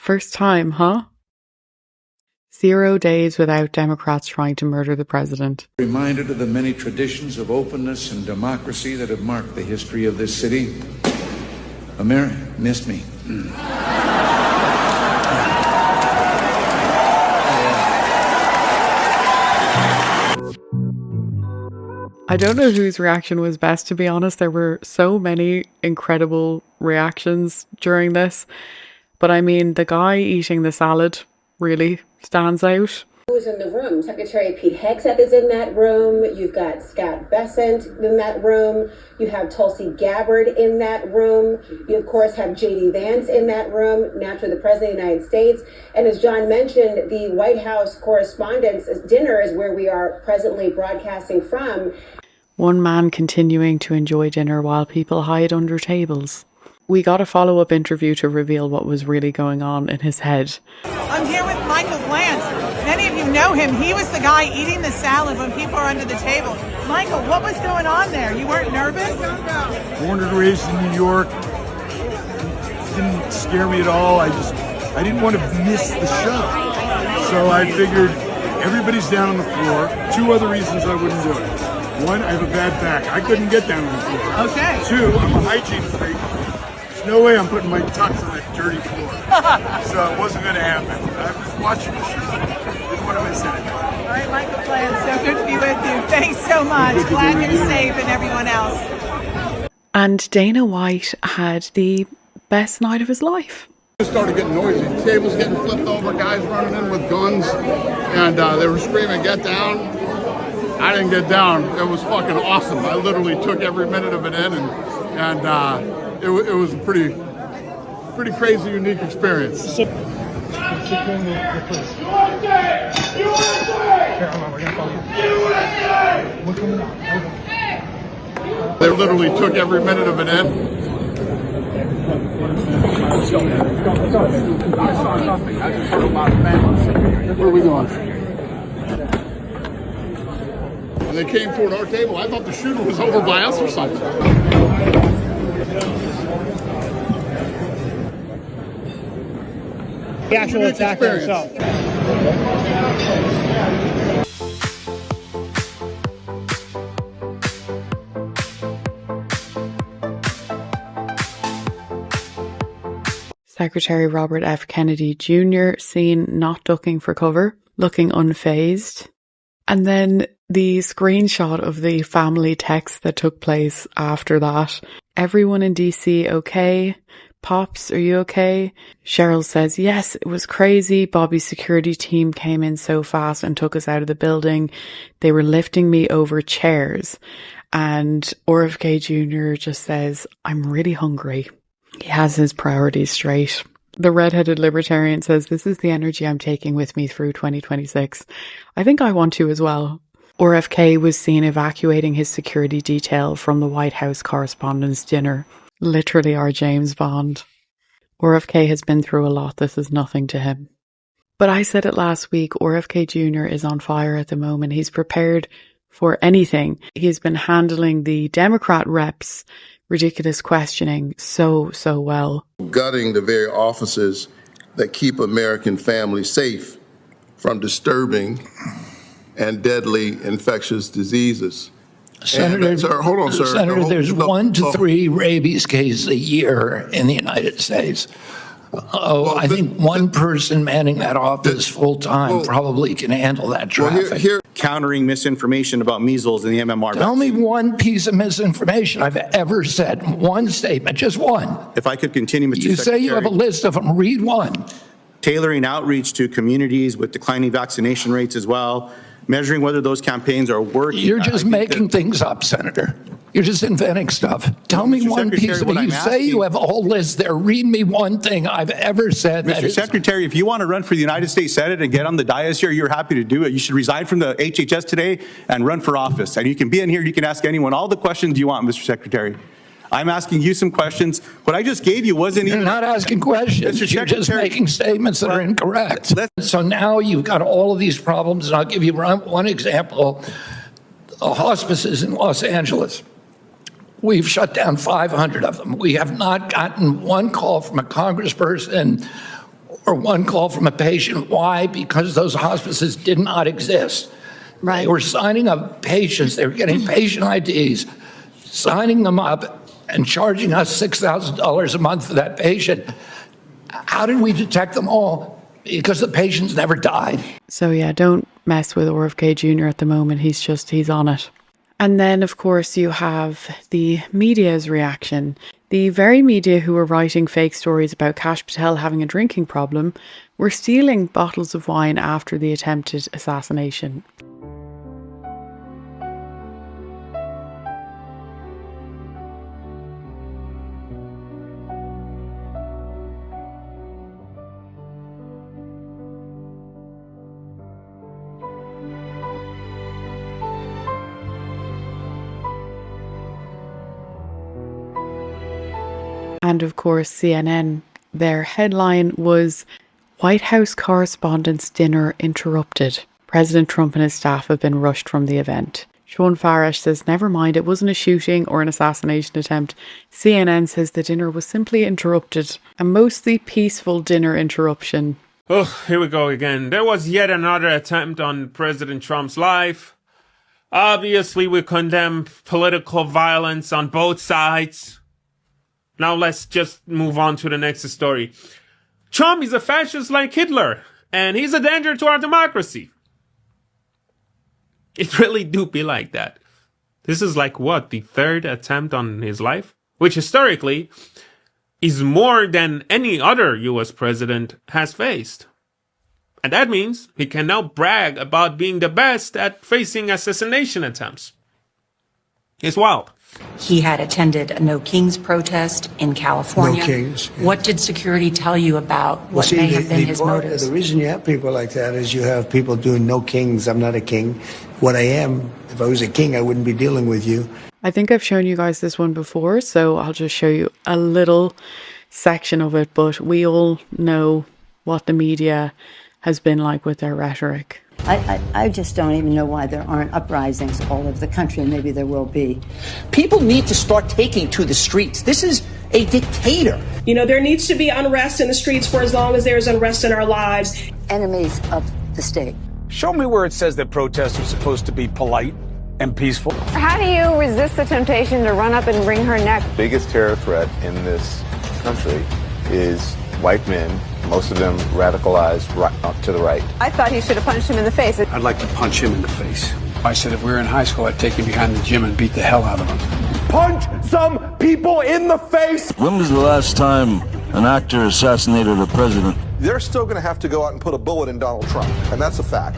First time, huh? 0 days without Democrats trying to murder the president. Reminded of the many traditions of openness and democracy that have marked the history of this city. America missed me. I don't know whose reaction was best, to be honest. There were so many incredible reactions during this. But I mean, the guy eating the salad really stands out. Who's in the room? Secretary Pete Hegseth is in that room. You've got Scott Bessent in that room. You have Tulsi Gabbard in that room. You, of course, have J.D. Vance in that room, naturally the President of the United States. And as John mentioned, the White House Correspondents' Dinner is where we are presently broadcasting from. One man continuing to enjoy dinner while people hide under tables. We got a follow-up interview to reveal what was really going on in his head. I'm here with Michael Glantz. Many of you know him. He was the guy eating the salad when people are under the table. Michael, what was going on there? You weren't nervous? Born and raised in New York. It didn't scare me at all. I didn't want to miss the show. So I figured everybody's down on the floor. Two other reasons I wouldn't do it. One, I have a bad back. I couldn't get down on the floor. Okay. Two, I'm a hygiene freak. There's no way I'm putting my tux on that dirty floor. So it wasn't going to happen. I was watching the show. Didn't want to miss anything. All right, Michael Glantz, so good to be with you. Thanks so much. Glad you're safe and everyone else. And Dana White had the best night of his life. It started getting noisy. Tables getting flipped over, guys running in with guns, and they were screaming, "Get down!" I didn't get down. It was fucking awesome. I literally took every minute of it in, and it was a pretty crazy, unique experience. They literally took every minute of it in. Where are we going? And they came toward our table. I thought the shooter was over by us or something. The actual attacker himself. Secretary Robert F. Kennedy Jr. seen not ducking for cover, looking unfazed. And then the screenshot of the family text that took place after that. Everyone in DC okay? Pops, are you okay? Cheryl says, yes, it was crazy. Bobby's security team came in so fast and took us out of the building. They were lifting me over chairs. And Rfk Jr. just says, I'm really hungry. He has his priorities straight. The redheaded libertarian says, this is the energy I'm taking with me through 2026. I think I want to as well. RFK was seen evacuating his security detail from the White House Correspondents' Dinner. Literally our James Bond. RFK has been through a lot. This is nothing to him. But I said it last week, RFK Jr. is on fire at the moment. He's prepared for anything. He's been handling the Democrat reps' ridiculous questioning so well. Gutting the very offices that keep American families safe from disturbing and deadly infectious diseases. Senator, sir, hold on, sir. Senator, there's 1 to 3 rabies cases a year in the United States. I think one person manning that office full time probably can handle that traffic. Countering misinformation about measles and the MMR. Tell me one piece of misinformation I've ever said. One statement, just one. If I could continue, Mr. You Secretary. say you have a list of them. Read one. Tailoring outreach to communities with declining vaccination rates as well. Measuring whether those campaigns are working. You're just making things up, Senator. You're just inventing stuff. Tell me one piece of it. You say you have a whole list there. Read me one thing I've ever said. Mr. Secretary, if you want to run for the United States Senate and get on the dais here, you're happy to do it. You should resign from the HHS today and run for office. And you can be in here, you can ask anyone all the questions you want, Mr. Secretary. I'm asking you some questions. What I just gave you wasn't even— You're not asking questions. You're just making statements that are incorrect. So now you've got all of these problems, and I'll give you one example. Hospices in Los Angeles. We've shut down 500 of them. We have not gotten one call from a congressperson or one call from a patient. Why? Because those hospices did not exist. Right. They were signing up patients. They were getting patient IDs, signing them up, and charging us $6,000 a month for that patient. How did we detect them all? Because the patients never died. So yeah, don't mess with Rfk Jr. at the moment. He's on it. And then, of course, you have the media's reaction. The very media who were writing fake stories about Kash Patel having a drinking problem were stealing bottles of wine after the attempted assassination. And of course, CNN, their headline was White House Correspondents' Dinner Interrupted. President Trump and his staff have been rushed from the event. Sean Farish says, never mind, it wasn't a shooting or an assassination attempt. CNN says the dinner was simply interrupted. A mostly peaceful dinner interruption. Oh, here we go again. There was yet another attempt on President Trump's life. Obviously, we condemn political violence on both sides. Now let's just move on to the next story. Trump is a fascist like Hitler, and he's a danger to our democracy. It really do be like that. This is like what, the third attempt on his life? Which historically is more than any other US president has faced. And that means he can now brag about being the best at facing assassination attempts. It's wild. He had attended a No Kings protest in California. No Kings. Yeah. What did security tell you about what may have been his motives? The reason you have people like that is you have people doing No Kings. I'm not a king. What I am, if I was a king, I wouldn't be dealing with you. I think I've shown you guys this one before, so I'll just show you a little section of it. But we all know what the media has been like with their rhetoric. I just don't even know why there aren't uprisings all over the country, and maybe there will be. People need to start taking to the streets. This is a dictator. You know, there needs to be unrest in the streets for as long as there's unrest in our lives. Enemies of the state. Show me where it says that protests are supposed to be polite and peaceful. How do you resist the temptation to run up and wring her neck? The biggest terror threat in this country is white men, most of them radicalized right, to the right. I thought he should have punched him in the face. I'd like to punch him in the face. I said if we were in high school, I'd take him behind the gym and beat the hell out of him. Punch some people in the face! When was the last time an actor assassinated a president? They're still going to have to go out and put a bullet in Donald Trump, and that's a fact.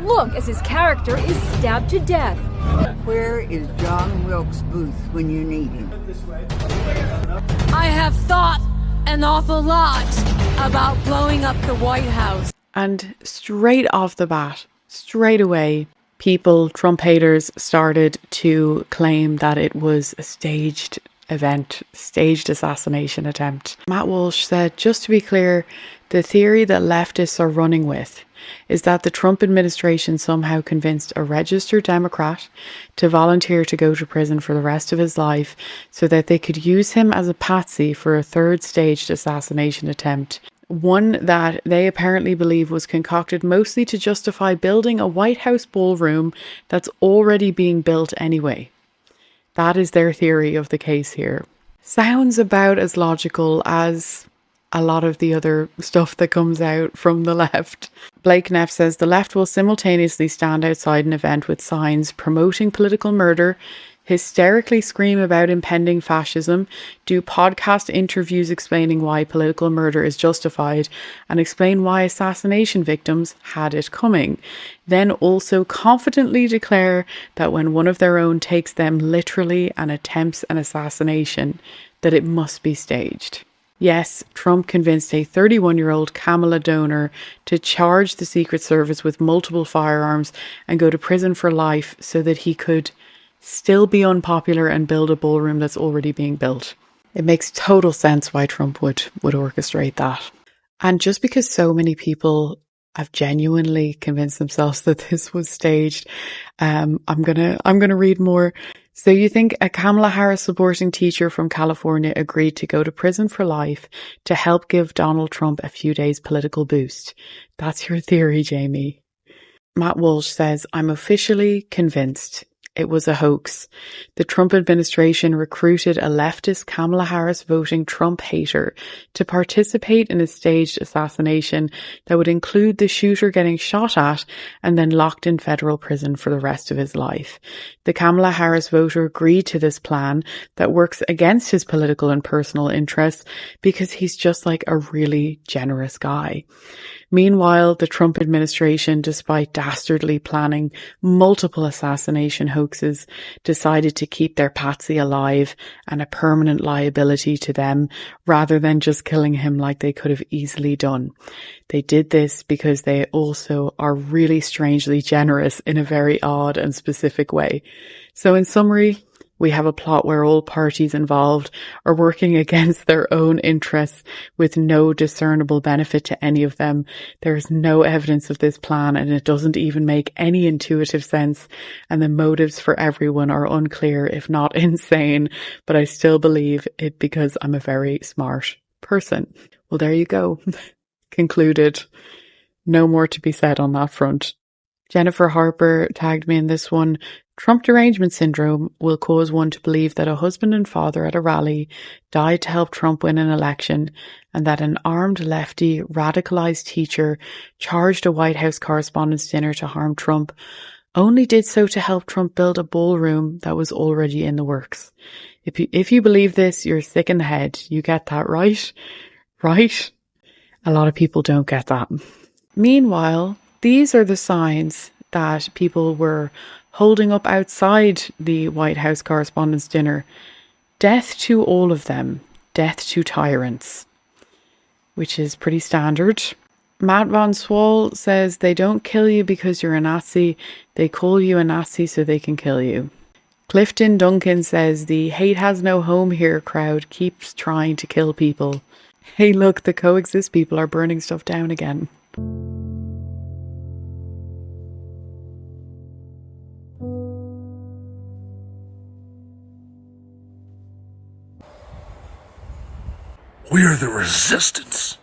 Look as his character is stabbed to death. Where is John Wilkes Booth when you need him? I have thought an awful lot about blowing up the White House. And straight off the bat, straight away, people, Trump haters, started to claim that it was a staged event, staged assassination attempt. Matt Walsh said, just to be clear, the theory that leftists are running with is that the Trump administration somehow convinced a registered Democrat to volunteer to go to prison for the rest of his life so that they could use him as a patsy for a third staged assassination attempt. One that they apparently believe was concocted mostly to justify building a White House ballroom that's already being built anyway. That is their theory of the case here. Sounds about as logical as a lot of the other stuff that comes out from the left. Blake Neff says the left will simultaneously stand outside an event with signs promoting political murder, hysterically scream about impending fascism, do podcast interviews explaining why political murder is justified, and explain why assassination victims had it coming. Then also confidently declare that when one of their own takes them literally and attempts an assassination, that it must be staged. Yes, Trump convinced a 31-year-old Kamala donor to charge the Secret Service with multiple firearms and go to prison for life so that he could still be unpopular and build a ballroom that's already being built. It makes total sense why Trump would orchestrate that. And just because so many people have genuinely convinced themselves that this was staged. I'm gonna read more. So you think a Kamala Harris supporting teacher from California agreed to go to prison for life to help give Donald Trump a few days political boost? That's your theory, Jamie. Matt Walsh says, I'm officially convinced it was a hoax. The Trump administration recruited a leftist Kamala Harris voting Trump hater to participate in a staged assassination that would include the shooter getting shot at and then locked in federal prison for the rest of his life. The Kamala Harris voter agreed to this plan that works against his political and personal interests because he's just like a really generous guy. Meanwhile, the Trump administration, despite dastardly planning multiple assassination hoaxes, decided to keep their patsy alive and a permanent liability to them rather than just killing him like they could have easily done. They did this because they also are really strangely generous in a very odd and specific way. So in summary, we have a plot where all parties involved are working against their own interests with no discernible benefit to any of them. There is no evidence of this plan and it doesn't even make any intuitive sense, and the motives for everyone are unclear, if not insane, but I still believe it because I'm a very smart person. Well, there you go. Concluded. No more to be said on that front. Jennifer Harper tagged me in this one. Trump derangement syndrome will cause one to believe that a husband and father at a rally died to help Trump win an election, and that an armed lefty radicalized teacher charged a White House Correspondents' Dinner to harm Trump only did so to help Trump build a ballroom that was already in the works. If you believe this, you're sick in the head. You get that, right? Right? A lot of people don't get that. Meanwhile, these are the signs that people were holding up outside the White House Correspondents' Dinner. Death to all of them. Death to tyrants. Which is pretty standard. Matt Von Swall says they don't kill you because you're a Nazi. They call you a Nazi so they can kill you. Clifton Duncan says the hate has no home here crowd keeps trying to kill people. Hey look, the coexist people are burning stuff down again. We're the resistance.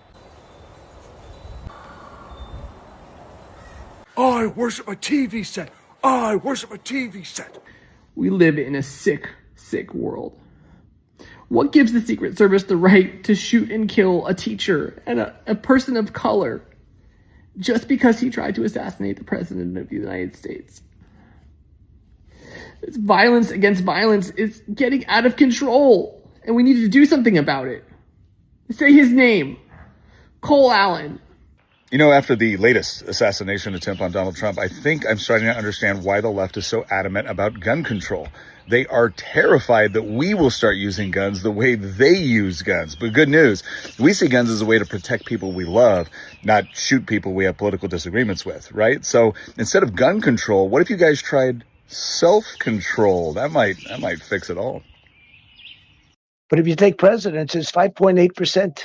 I worship a TV set. I worship a TV set. We live in a sick, sick world. What gives the Secret Service the right to shoot and kill a teacher and a person of color just because he tried to assassinate the President of the United States? It's violence against violence is getting out of control, and we need to do something about it. Say his name. Cole Allen. You know, after the latest assassination attempt on Donald Trump, I think I'm starting to understand why the left is so adamant about gun control. They are terrified that we will start using guns the way they use guns. But good news, we see guns as a way to protect people we love, not shoot people we have political disagreements with, right? So instead of gun control, what if you guys tried self-control? That might fix it all. But if you take presidents, it's 5.8%,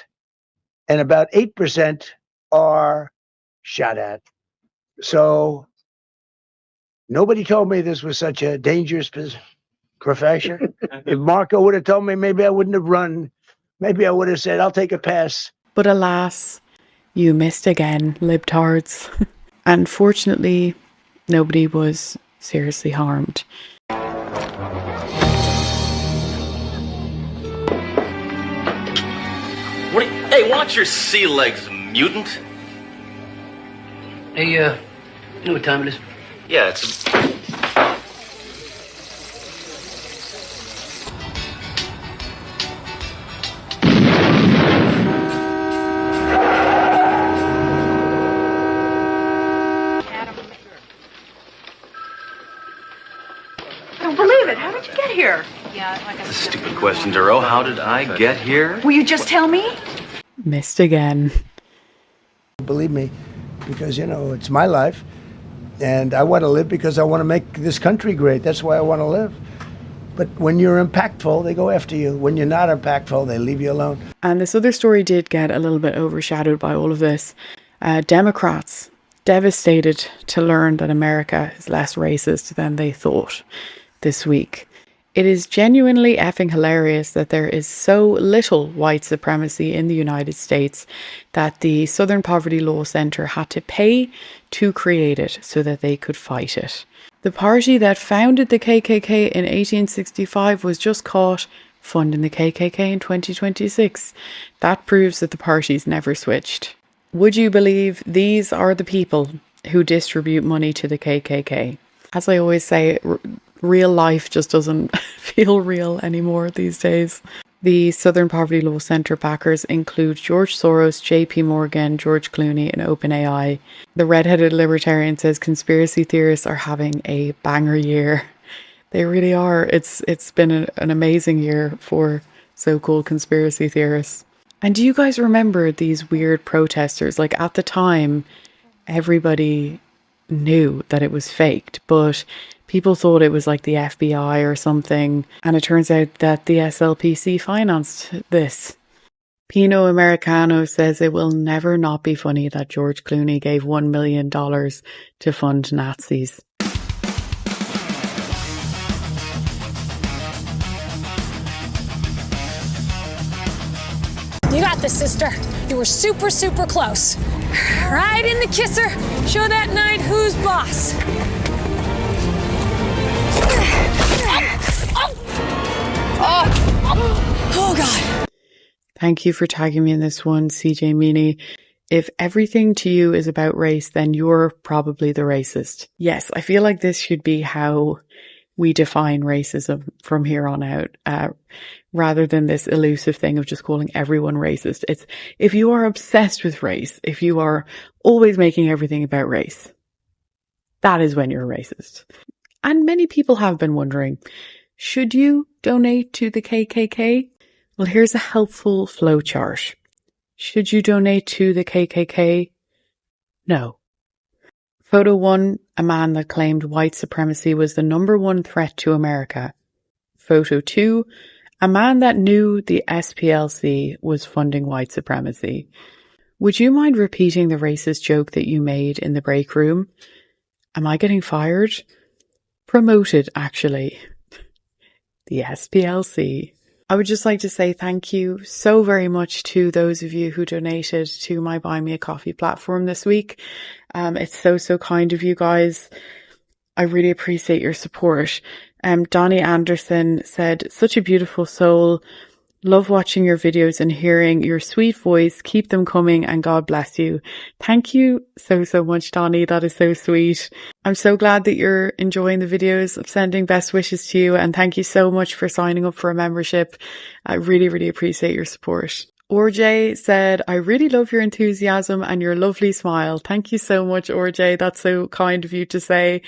and about 8% are shot at. So nobody told me this was such a dangerous profession. If Marco would have told me, maybe I wouldn't have run. Maybe I would have said, I'll take a pass. But alas, you missed again, libtards. And fortunately, nobody was seriously harmed. Hey, watch your sea legs, mutant. Hey, you know what time it is? Yeah, it's... I don't believe it. How did you get here? Yeah, like a stupid question, Duro. How did I get here? Will you just tell me? Missed again. Believe me, because, you know, it's my life, and I want to live because I want to make this country great. That's why I want to live. But when you're impactful, they go after you. When you're not impactful, they leave you alone. And this other story did get a little bit overshadowed by all of this. Democrats devastated to learn that America is less racist than they thought this week. It is genuinely effing hilarious that there is so little white supremacy in the United States that the Southern Poverty Law Center had to pay to create it so that they could fight it. The party that founded the KKK in 1865 was just caught funding the KKK in 2026. That proves that the parties never switched. Would you believe these are the people who distribute money to the KKK? As I always say, real life just doesn't feel real anymore these days. The Southern Poverty Law Center backers include George Soros, JP Morgan, George Clooney, and OpenAI. The redheaded libertarian says conspiracy theorists are having a banger year. They really are. It's been an amazing year for so-called conspiracy theorists. And do you guys remember these weird protesters? Like at the time, everybody knew that it was faked, but people thought it was like the FBI or something. And it turns out that the SLPC financed this. Pino Americano says it will never not be funny that George Clooney gave $1 million to fund Nazis. You got this, sister. You were super, super close. Right in the kisser. Show that knight who's boss. Oh, God. Thank you for tagging me in this one, CJ Meany. If everything to you is about race, then you're probably the racist. Yes, I feel like this should be how we define racism from here on out, rather than this elusive thing of just calling everyone racist. It's if you are obsessed with race, if you are always making everything about race, that is when you're racist. And many people have been wondering, should you donate to the KKK? Well, here's a helpful flowchart. Should you donate to the KKK? No. Photo 1, a man that claimed white supremacy was the #1 threat to America. Photo 2, a man that knew the SPLC was funding white supremacy. Would you mind repeating the racist joke that you made in the break room? Am I getting fired? Promoted, actually. The SPLC. I would just like to say thank you so very much to those of you who donated to my Buy Me a Coffee platform this week. It's so kind of you guys. I really appreciate your support. Donnie Anderson said, such a beautiful soul. Love watching your videos and hearing your sweet voice. Keep them coming and God bless you. Thank you so much, Donnie. That is so sweet. I'm so glad that you're enjoying the videos. I'm sending best wishes to you and thank you so much for signing up for a membership. I really appreciate your support. RJ said, I really love your enthusiasm and your lovely smile. Thank you so much, RJ. That's so kind of you to say.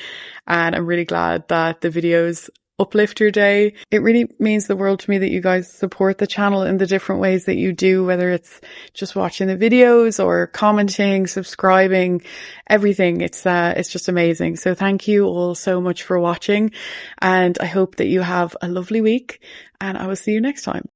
And I'm really glad that the videos uplift your day. It really means the world to me that you guys support the channel in the different ways that you do, whether it's just watching the videos or commenting, subscribing, everything. It's just amazing. So thank you all so much for watching and I hope that you have a lovely week and I will see you next time.